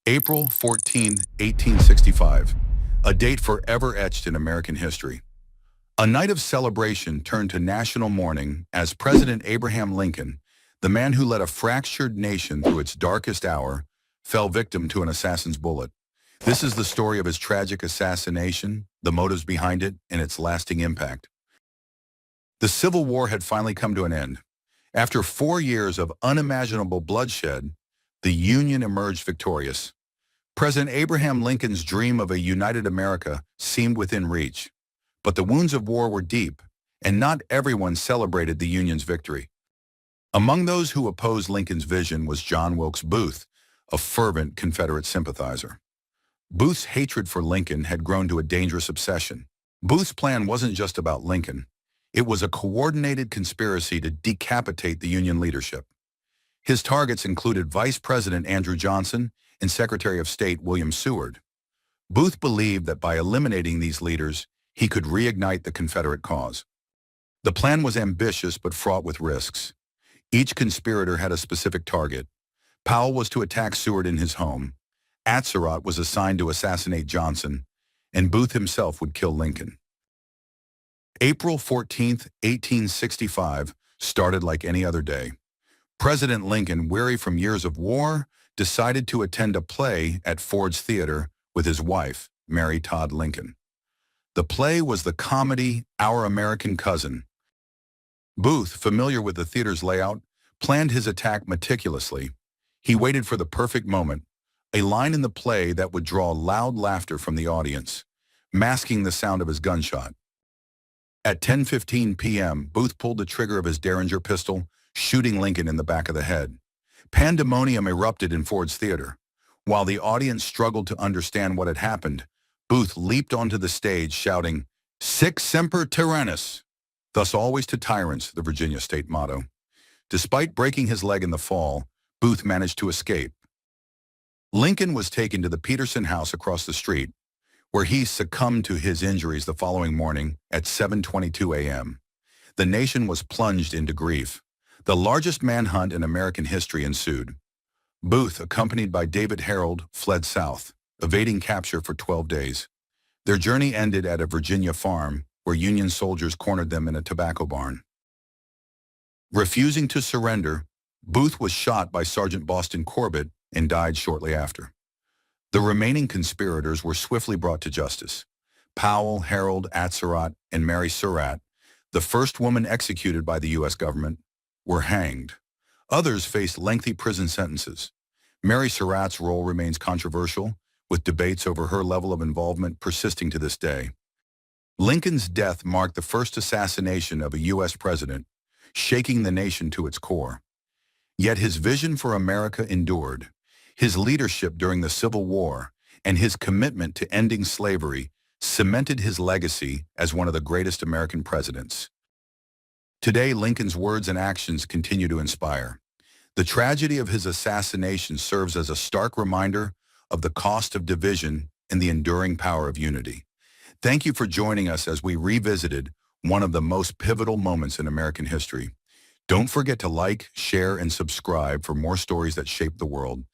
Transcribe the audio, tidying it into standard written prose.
April 14, 1865, a date forever etched in American history. A night of celebration turned to national mourning as President Abraham Lincoln, the man who led a fractured nation through its darkest hour, fell victim to an assassin's bullet. This is the story of his tragic assassination, the motives behind it, and its lasting impact. The Civil War had finally come to an end. After 4 years of unimaginable bloodshed, the Union emerged victorious. President Abraham Lincoln's dream of a united America seemed within reach. But the wounds of war were deep, and not everyone celebrated the Union's victory. Among those who opposed Lincoln's vision was John Wilkes Booth, a fervent Confederate sympathizer. Booth's hatred for Lincoln had grown to a dangerous obsession. Booth's plan wasn't just about Lincoln. It was a coordinated conspiracy to decapitate the Union leadership. His targets included Vice President Andrew Johnson and Secretary of State William Seward. Booth believed that by eliminating these leaders, he could reignite the Confederate cause. The plan was ambitious but fraught with risks. Each conspirator had a specific target. Powell was to attack Seward in his home. Atzerodt was assigned to assassinate Johnson, and Booth himself would kill Lincoln. April 14, 1865, started like any other day. President Lincoln, weary from years of war, decided to attend a play at Ford's Theater with his wife, Mary Todd Lincoln. The play was the comedy Our American Cousin. Booth, familiar with the theater's layout, planned his attack meticulously. He waited for the perfect moment, a line in the play that would draw loud laughter from the audience, masking the sound of his gunshot. At 10:15 p.m., Booth pulled the trigger of his Derringer pistol, shooting Lincoln in the back of the head. Pandemonium erupted in Ford's Theater. While the audience struggled to understand what had happened, Booth leaped onto the stage shouting, "Sic semper tyrannis," thus always to tyrants, the Virginia state motto. Despite breaking his leg in the fall, Booth managed to escape. Lincoln was taken to the Peterson House across the street, where he succumbed to his injuries the following morning at 7:22 a.m. The nation was plunged into grief. The largest manhunt in American history ensued. Booth, accompanied by David Harold, fled south, evading capture for 12 days. Their journey ended at a Virginia farm, where Union soldiers cornered them in a tobacco barn. Refusing to surrender, Booth was shot by Sergeant Boston Corbett and died shortly after. The remaining conspirators were swiftly brought to justice. Powell, Harold, Atzerodt, and Mary Surratt, the first woman executed by the U.S. government, were hanged. Others faced lengthy prison sentences. Mary Surratt's role remains controversial, with debates over her level of involvement persisting to this day. Lincoln's death marked the first assassination of a U.S. president, shaking the nation to its core. Yet his vision for America endured. His leadership during the Civil War and his commitment to ending slavery cemented his legacy as one of the greatest American presidents. Today, Lincoln's words and actions continue to inspire. The tragedy of his assassination serves as a stark reminder of the cost of division and the enduring power of unity. Thank you for joining us as we revisited one of the most pivotal moments in American history. Don't forget to like, share, and subscribe for more stories that shape the world.